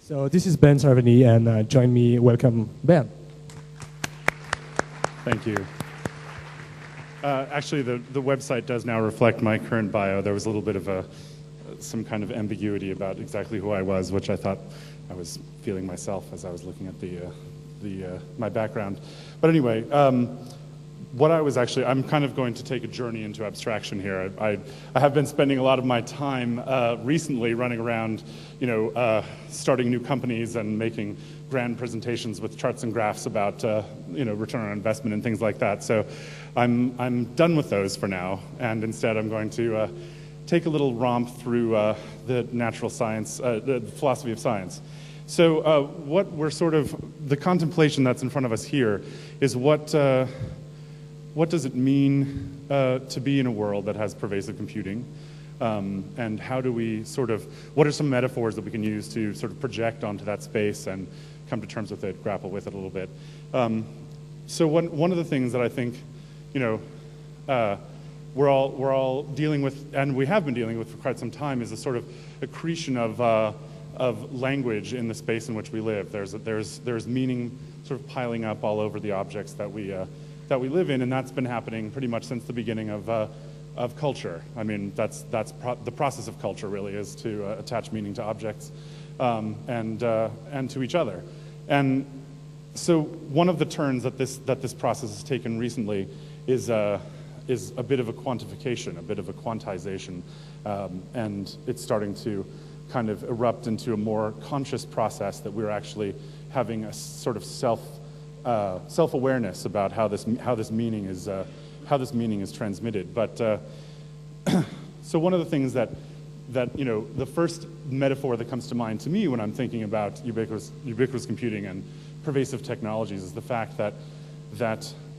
So this is Ben Cerveny, and join me, welcome Ben. Thank you. Actually, the website does now reflect my current bio. There was a little bit of some kind of ambiguity about exactly who I was, which I thought I was feeling myself as I was looking at my background. But anyway, I'm kind of going to take a journey into abstraction here. I have been spending a lot of my time recently running around, starting new companies and making grand presentations with charts and graphs about, return on investment and things like that. So I'm done with those for now, and instead I'm going to take a little romp through the natural science, the philosophy of science. So what we're the contemplation that's in front of us here is what does it mean to be in a world that has pervasive computing? And how do we what are some metaphors that we can use to project onto that space and come to terms with it, grapple with it a little bit? So one of the things that I think, we're all dealing with, and we have been dealing with for quite some time, is a accretion of language in the space in which we live. There's meaning piling up all over the objects that we live in, and that's been happening pretty much since the beginning of culture. I mean, that's the process of culture really, is to attach meaning to objects and to each other. And so one of the turns that this process has taken recently is a bit of a quantification, a bit of a quantization, and it's starting to kind of erupt into a more conscious process that we're actually having a self-awareness about how this meaning is transmitted. But so one of the things that the first metaphor that comes to mind to me when I'm thinking about ubiquitous computing and pervasive technologies is the fact that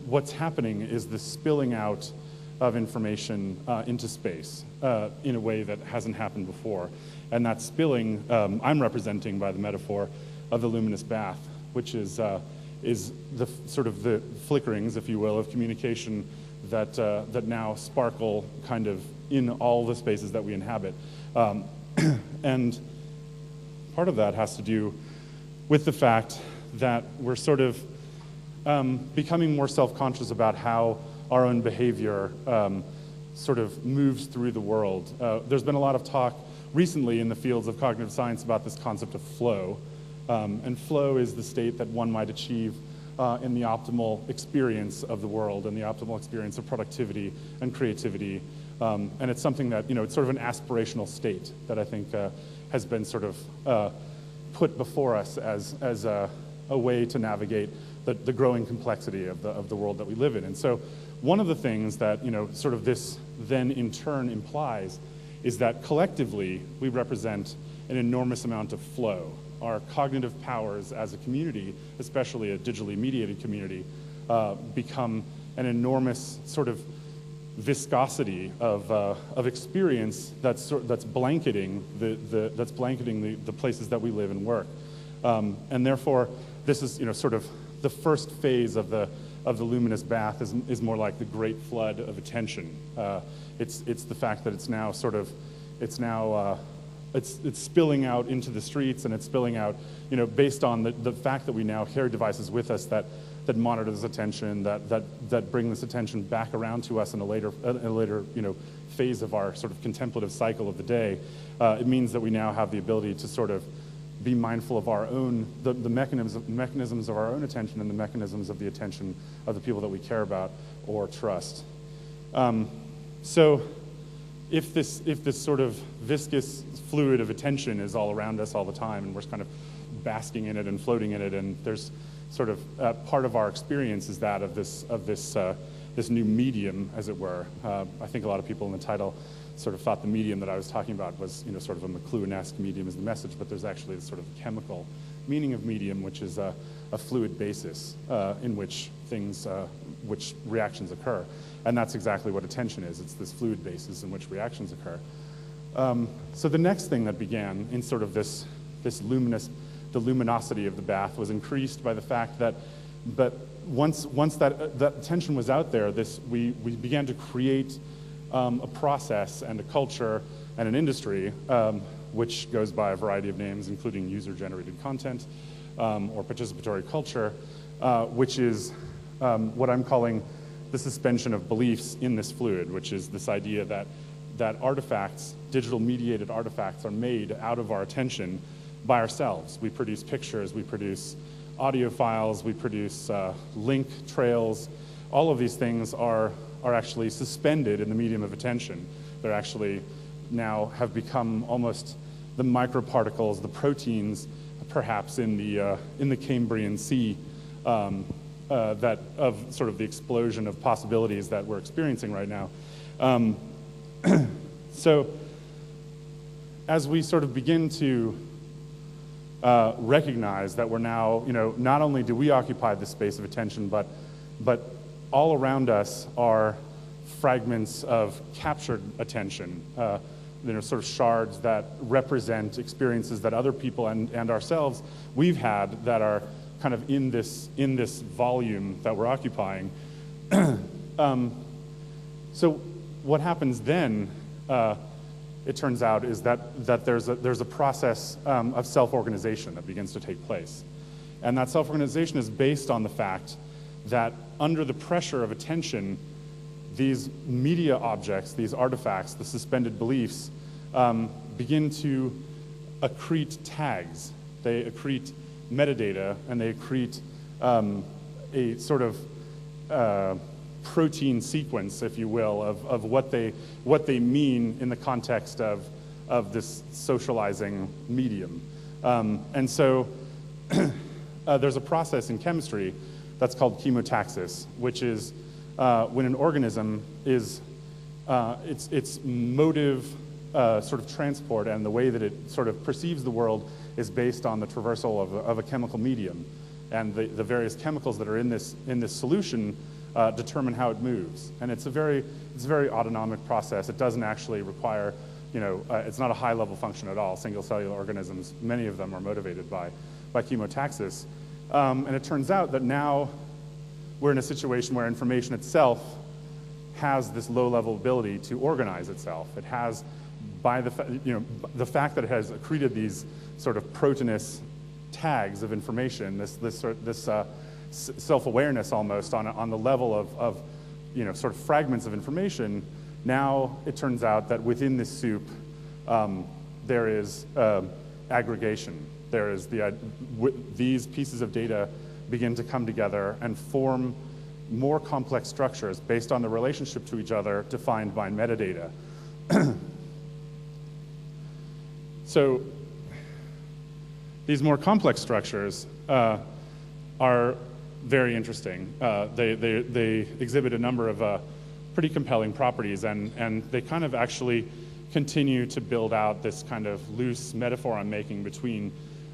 what's happening is the spilling out of information into space in a way that hasn't happened before, and that spilling I'm representing by the metaphor of the luminous bath, which is the the flickerings, if you will, of communication that now sparkle kind of in all the spaces that we inhabit. And part of that has to do with the fact that we're becoming more self-conscious about how our own behavior moves through the world. There's been a lot of talk recently in the fields of cognitive science about this concept of flow. And flow is the state that one might achieve in the optimal experience of the world and the optimal experience of productivity and creativity. And it's something that, it's an aspirational state that I think has been put before us as a way to navigate the growing complexity of the world that we live in. And so one of the things that, this then in turn implies is that collectively we represent an enormous amount of flow. Our cognitive powers as a community, especially a digitally mediated community, become an enormous viscosity of experience that's blanketing the places that we live and work, and therefore this is the first phase of the luminous bath is more like the great flood of attention. It's the fact that it's now it's spilling out into the streets, and it's spilling out, based on the fact that we now carry devices with us that monitor this attention, that bring this attention back around to us in a later phase of our contemplative cycle of the day. It means that we now have the ability to be mindful of our own, the mechanisms of our own attention and the mechanisms of the attention of the people that we care about or trust. So if this viscous fluid of attention is all around us all the time, and we're kind of basking in it and floating in it, and there's part of our experience is that of this new medium, as it were. I think a lot of people in the title thought the medium that I was talking about was a McLuhan-esque medium as the message, but there's actually this chemical meaning of medium, which is a fluid basis in which which reactions occur. And that's exactly what attention is. It's this fluid basis in which reactions occur. So the next thing that began in the luminosity of the bath was increased by the fact that once that attention was out there, we began to create a process and a culture and an industry which goes by a variety of names, including user-generated content or participatory culture, which is what I'm calling the suspension of beliefs in this fluid, which is this idea that artifacts, digital mediated artifacts, are made out of our attention by ourselves. We produce pictures, we produce audio files, we produce link trails. All of these things are actually suspended in the medium of attention. They're actually now have become almost the microparticles, the proteins, perhaps in the Cambrian Sea, that of sort of the explosion of possibilities that we're experiencing right now. So as we sort of begin to recognize that we're now, not only do we occupy this space of attention, but all around us are fragments of captured attention, sort of shards that represent experiences that other people and ourselves we've had that are kind of in this volume that we're occupying. So what happens then, it turns out, is that there's a process of self-organization that begins to take place. And that self-organization is based on the fact that under the pressure of attention, these media objects, these artifacts, the suspended beliefs, begin to accrete tags. They accrete metadata, and they accrete a sort of protein sequence, if you will, of what they mean in the context of this socializing medium. And so there's a process in chemistry that's called chemotaxis, which is when an organism is its motive sort of transport and the way that it sort of perceives the world is based on the traversal of a chemical medium, and the various chemicals that are in this solution determine how it moves. And it's a very autonomic process. It doesn't actually require, it's not a high-level function at all. Single-cellular organisms, many of them are motivated by chemotaxis. And it turns out that now we're in a situation where information itself has this low-level ability to organize itself. It has, by the fact that it has accreted these sort of proteinous tags of information, this self-awareness almost on the level of sort of fragments of information. Now it turns out that within this soup there is aggregation. There is these pieces of data begin to come together and form more complex structures based on the relationship to each other defined by metadata. So these more complex structures are very interesting. They exhibit a number of pretty compelling properties, and they kind of actually continue to build out this kind of loose metaphor I'm making between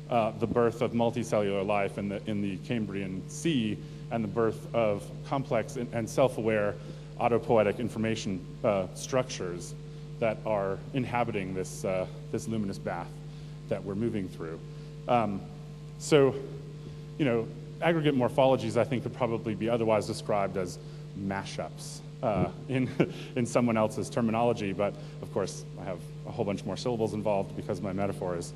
the birth of multicellular life in the Cambrian Sea and the birth of complex and self-aware autopoietic information structures that are inhabiting this luminous bath that we're moving through. So, aggregate morphologies, I think, could probably be otherwise described as mashups in someone else's terminology, but of course I have a whole bunch more syllables involved because my metaphor is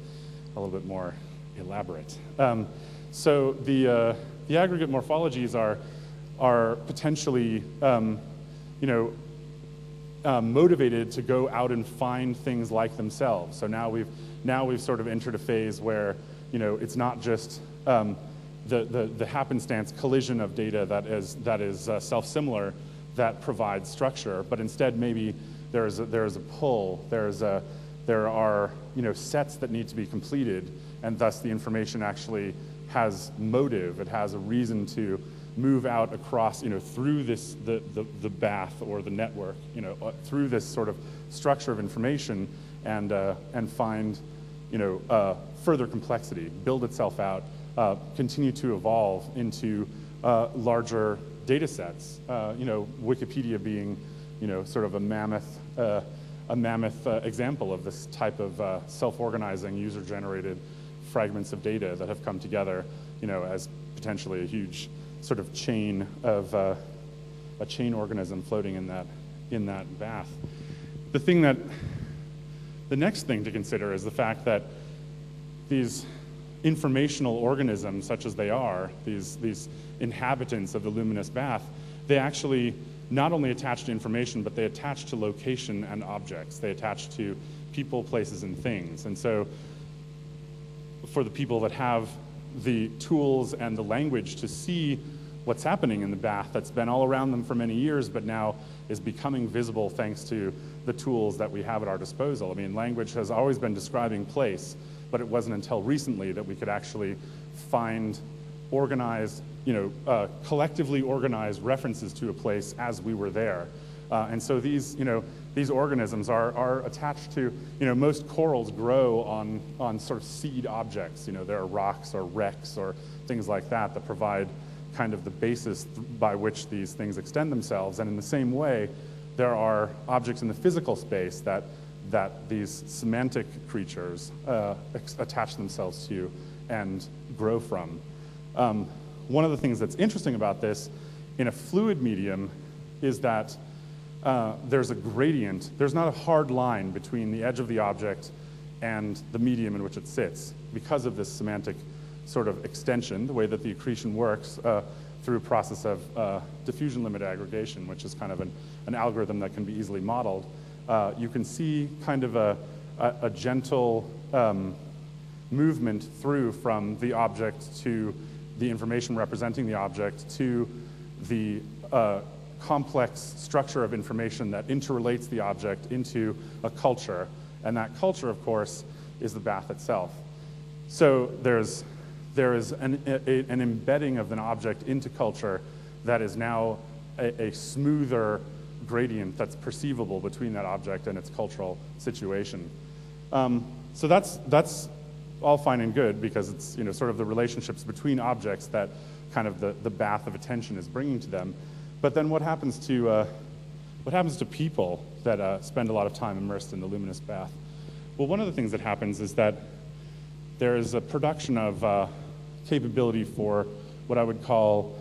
a little bit more elaborate. So the aggregate morphologies are potentially motivated to go out and find things like themselves. So now we've sort of entered a phase where it's not just the happenstance collision of data that is self-similar that provides structure, but instead maybe there is a pull. There are sets that need to be completed, and thus the information actually has motive. It has a reason to move out across, through the bath or the network, through this sort of structure of information, and find, further complexity, build itself out, continue to evolve into larger data sets. Wikipedia being, sort of a mammoth example of this type of self-organizing, user-generated fragments of data that have come together, as potentially a huge sort of chain of a chain organism floating in that bath. The thing that The next thing to consider is the fact that these informational organisms, such as they are, these inhabitants of the luminous bath, they actually not only attach to information, but they attach to location and objects. They attach to people, places, and things. And so for the people that have the tools and the language to see what's happening in the bath that's been all around them for many years, but now is becoming visible thanks to the tools that we have at our disposal. I mean, language has always been describing place, but it wasn't until recently that we could actually find organized, collectively organized references to a place as we were there. And so these organisms are attached to, most corals grow on sort of seed objects. There are rocks or wrecks or things like that that provide kind of the basis by which these things extend themselves. And in the same way, there are objects in the physical space that these semantic creatures attach themselves to and grow from. One of the things that's interesting about this in a fluid medium is that there's a gradient. There's not a hard line between the edge of the object and the medium in which it sits because of this semantic sort of extension, the way that the accretion works through a process of diffusion limit aggregation, which is kind of an algorithm that can be easily modeled. You can see kind of a gentle movement through from the object to the information representing the object to the complex structure of information that interrelates the object into a culture. And that culture, of course, is the bath itself. So there is an embedding of an object into culture that is now a smoother gradient that's perceivable between that object and its cultural situation. So that's all fine and good because it's sort of the relationships between objects that kind of the bath of attention is bringing to them. But then what happens to people that spend a lot of time immersed in the luminous bath? Well, one of the things that happens is that there is a production of capability for what I would call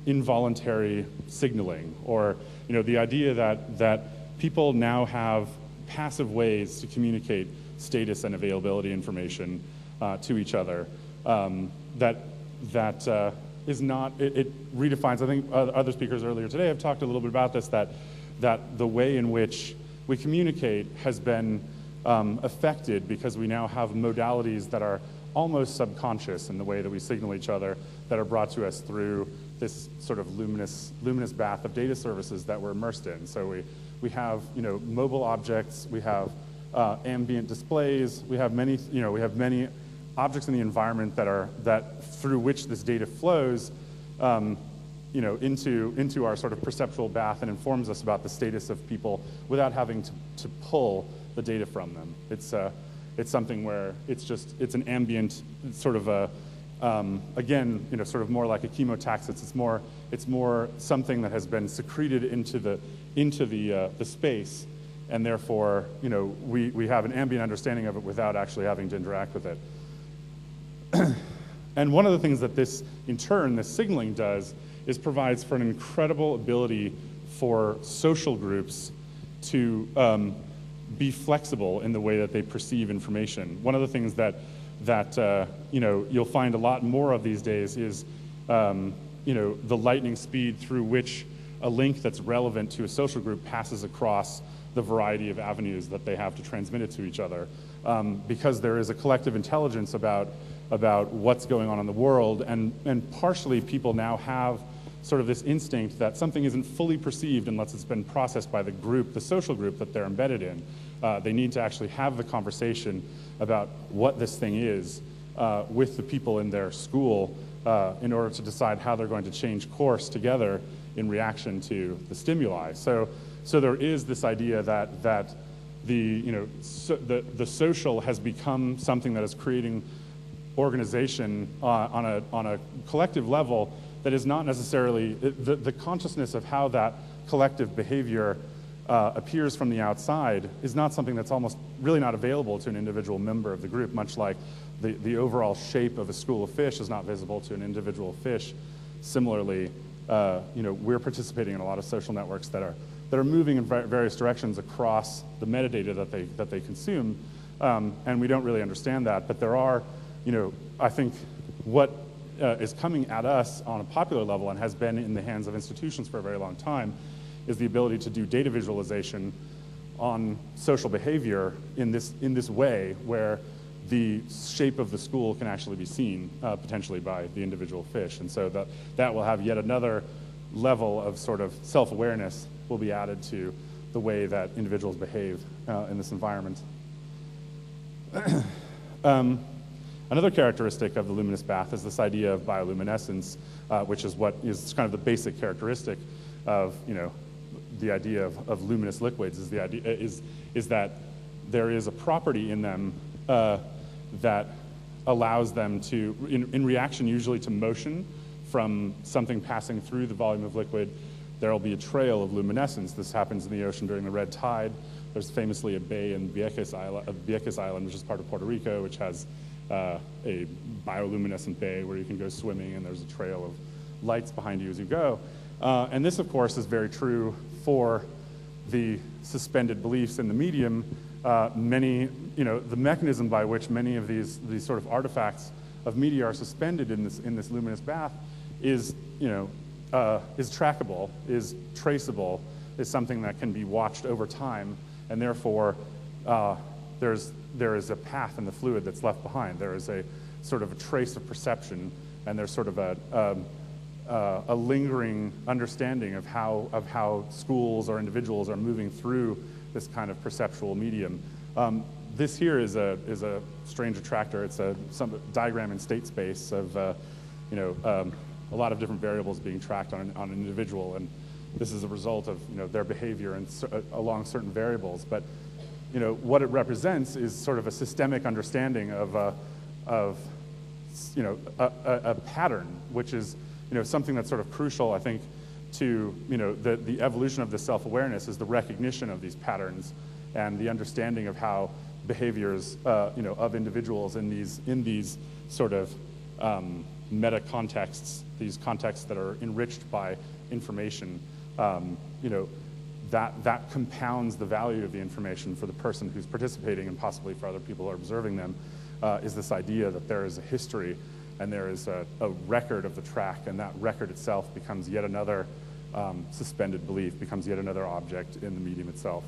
involuntary signaling, or the idea that people now have passive ways to communicate status and availability information to each other. That is not, it redefines, I think other speakers earlier today have talked a little bit about this, that the way in which we communicate has been affected because we now have modalities that are almost subconscious in the way that we signal each other, that are brought to us through this sort of luminous bath of data services that we're immersed in. So we have mobile objects, we have ambient displays, we have many objects in the environment that through which this data flows into our sort of perceptual bath and informs us about the status of people without having to pull the data from them. It's something where it's an ambient sort of again, sort of more like a chemotaxis. It's more something that has been secreted into the space, and therefore, we have an ambient understanding of it without actually having to interact with it. And one of the things that this, in turn, this signaling does is provides for an incredible ability for social groups to be flexible in the way that they perceive information. One of the things that you'll find a lot more of these days is the lightning speed through which a link that's relevant to a social group passes across the variety of avenues that they have to transmit it to each other, because there is a collective intelligence about what's going on in the world, and partially people now have sort of this instinct that something isn't fully perceived unless it's been processed by the group, the social group that they're embedded in. They need to actually have the conversation about what this thing is with the people in their school in order to decide how they're going to change course together in reaction to the stimuli. So there is this idea that the social has become something that is creating organization on a collective level that is not necessarily, the consciousness of how that collective behavior appears from the outside is not something that's almost really not available to an individual member of the group, much like the overall shape of a school of fish is not visible to an individual fish. Similarly, we're participating in a lot of social networks that that are moving in various directions across the metadata that they consume, and we don't really understand that. But there are, I think what is coming at us on a popular level and has been in the hands of institutions for a very long time is the ability to do data visualization on social behavior in this way where the shape of the school can actually be seen potentially by the individual fish. And so that will have yet another level of sort of self-awareness will be added to the way that individuals behave in this environment. Another characteristic of the luminous bath is this idea of bioluminescence, which is what is kind of the basic characteristic of the idea of luminous liquids. Is the idea is that there is a property in them that allows them to, in reaction usually to motion from something passing through the volume of liquid, there will be a trail of luminescence. This happens in the ocean during the red tide. There's famously a bay in Vieques Island, which is part of Puerto Rico, which has a bioluminescent bay where you can go swimming, and there's a trail of lights behind you as you go. And this, of course, is very true for the suspended beliefs in the medium. The mechanism by which many of these sort of artifacts of media are suspended in this luminous bath is trackable, is traceable, is something that can be watched over time, and therefore there is a path in the fluid that's left behind. There is a sort of a trace of perception, and there's sort of a lingering understanding of how schools or individuals are moving through this kind of perceptual medium. This here is a strange attractor. It's some diagram in state space of a lot of different variables being tracked on an individual, and this is a result of their behavior and along certain variables. But what it represents is sort of a systemic understanding of a pattern, which is something that's sort of crucial, I think, to the evolution of the self-awareness is the recognition of these patterns and the understanding of how behaviors of individuals in these sort of meta contexts, these contexts that are enriched by information, that compounds the value of the information for the person who's participating and possibly for other people who are observing them, is this idea that there is a history and there is a record of the track, and that record itself becomes yet another suspended belief, becomes yet another object in the medium itself.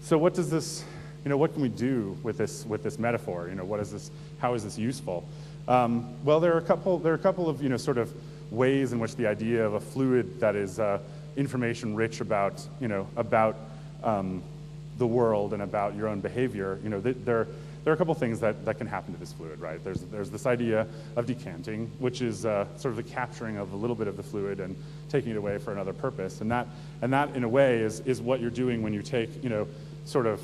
So what does this, what can we do with this metaphor? What is this? How is this useful? Well, there are a couple of sort of ways in which the idea of a fluid that is information rich about the world and about your own behavior. There are a couple things that can happen to this fluid, right? There's this idea of decanting, which is sort of the capturing of a little bit of the fluid and taking it away for another purpose, and that in a way is what you're doing when you take sort of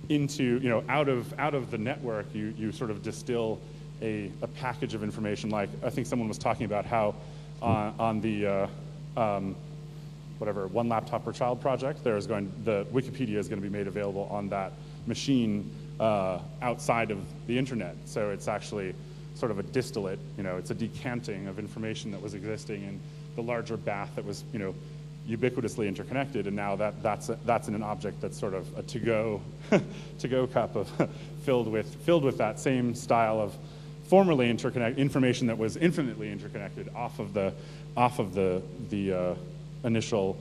into out of the network you sort of distill a package of information. Like I think someone was talking about how on the whatever One Laptop Per Child project, the Wikipedia is going to be made available on that machine outside of the internet. So it's actually sort of a distillate, it's a decanting of information that was existing in the larger bath that was, ubiquitously interconnected, and now that's in an object that's sort of a to-go cup of filled with that same style of formerly information that was infinitely interconnected off of the initial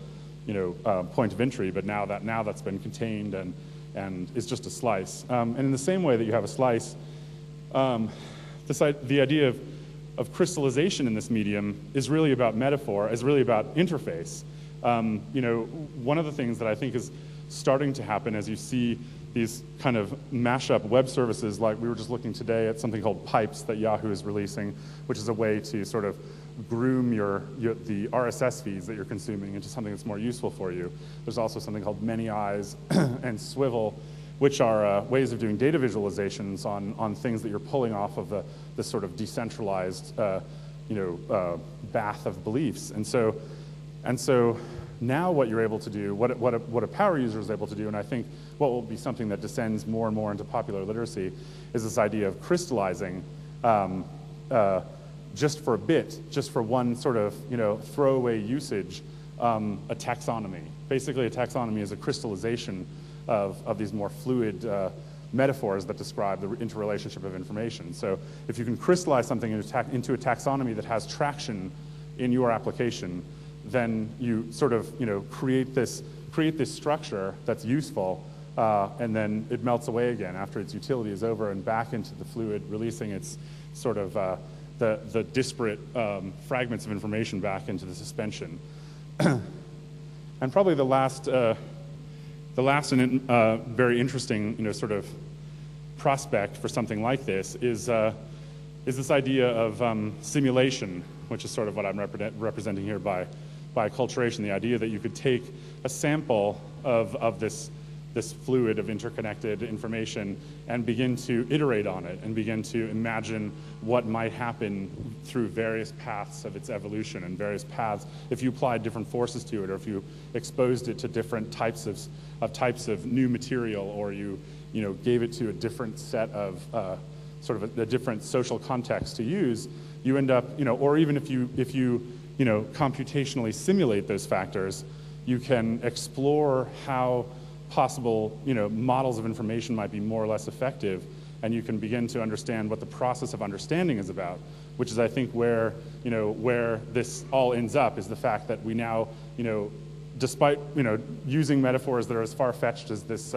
point of entry, but now that's been contained and is just a slice. And in the same way that you have a slice, the idea of crystallization in this medium is really about metaphor, is really about interface. One of the things that I think is starting to happen as you see these kind of mashup web services, like we were just looking today at something called Pipes that Yahoo is releasing, which is a way to sort of groom the RSS feeds that you're consuming into something that's more useful for you. There's also something called Many Eyes and Swivel, which are ways of doing data visualizations on things that you're pulling off of this sort of decentralized bath of beliefs. And so now what you're able to do, what a power user is able to do, and I think what will be something that descends more and more into popular literacy, is this idea of crystallizing just for a bit, just for one sort of throwaway usage a taxonomy. Basically, a taxonomy is a crystallization of these more fluid metaphors that describe the interrelationship of information. So if you can crystallize something into a taxonomy that has traction in your application, then you sort of create this structure that's useful, and then it melts away again after its utility is over and back into the fluid, releasing its sort of the disparate fragments of information back into the suspension. And probably the last and very interesting sort of prospect for something like this is this idea of simulation, which is sort of what I'm representing here by acculturation, the idea that you could take a sample of this fluid of interconnected information and begin to iterate on it and begin to imagine what might happen through various paths of its evolution and various paths if you applied different forces to it, or if you exposed it to different types of new material, or you gave it to a different set of sort of a different social context to use. You end up, or even if you computationally simulate those factors, you can explore how possible models of information might be more or less effective, and you can begin to understand what the process of understanding is about, which is, I think, where this all ends up, is the fact that we now, despite using metaphors that are as far-fetched as this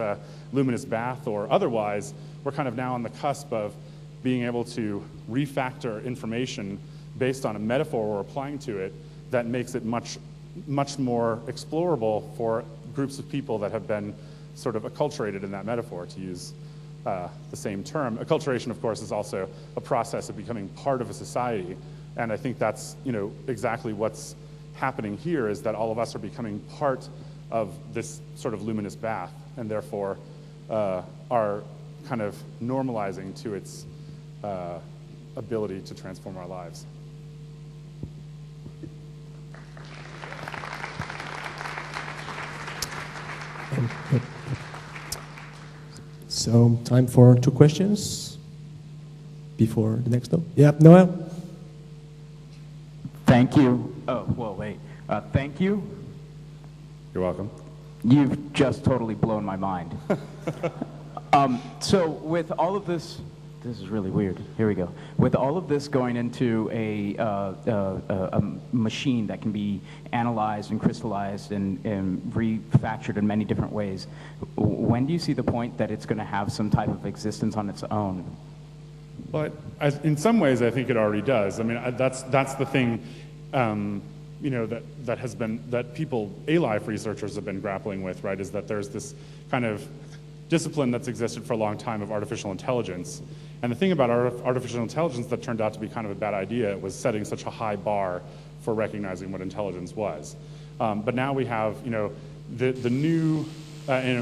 luminous bath or otherwise, we're kind of now on the cusp of being able to refactor information based on a metaphor we're applying to it that makes it much more explorable for groups of people that have been sort of acculturated in that metaphor, to use the same term. Acculturation, of course, is also a process of becoming part of a society, and I think that's exactly what's happening here, is that all of us are becoming part of this sort of luminous bath, and therefore are kind of normalizing to its ability to transform our lives. So, time for 2 questions before the next one. Yeah, Noel? Thank you. Oh, well, wait. Thank you. You're welcome. You've just totally blown my mind. So with all of this is really weird. Here we go. With all of this going into a machine that can be analyzed and crystallized and refactored in many different ways, when do you see the point that it's going to have some type of existence on its own? Well, in some ways, I think it already does. I mean, that's the thing, that people, A-Life researchers have been grappling with, right? Is that there's this kind of discipline that's existed for a long time of artificial intelligence. And the thing about artificial intelligence that turned out to be kind of a bad idea was setting such a high bar for recognizing what intelligence was. But now we have, the new,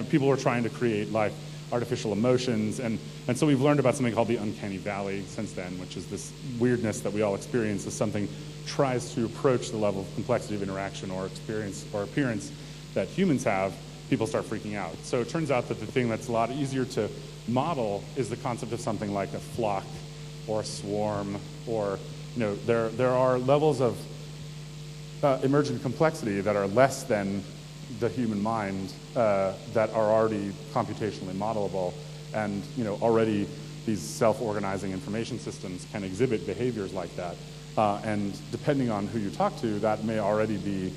people are trying to create like artificial emotions, and so we've learned about something called the Uncanny Valley since then, which is this weirdness that we all experience as something tries to approach the level of complexity of interaction or experience or appearance that humans have. People start freaking out. So it turns out that the thing that's a lot easier to model is the concept of something like a flock or a swarm, or there are levels of emergent complexity that are less than the human mind that are already computationally modelable, and already these self-organizing information systems can exhibit behaviors like that, and depending on who you talk to, that may already be,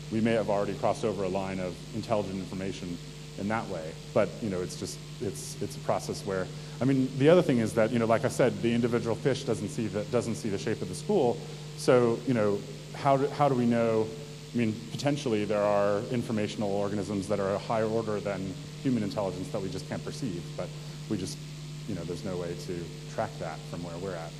we may have already crossed over a line of intelligent information in that way. But it's a process where, I mean, the other thing is that, like I said, the individual fish doesn't see the shape of the school. So how do we know? I mean, potentially there are informational organisms that are a higher order than human intelligence that we just can't perceive, but we just, there's no way to track that from where we're at.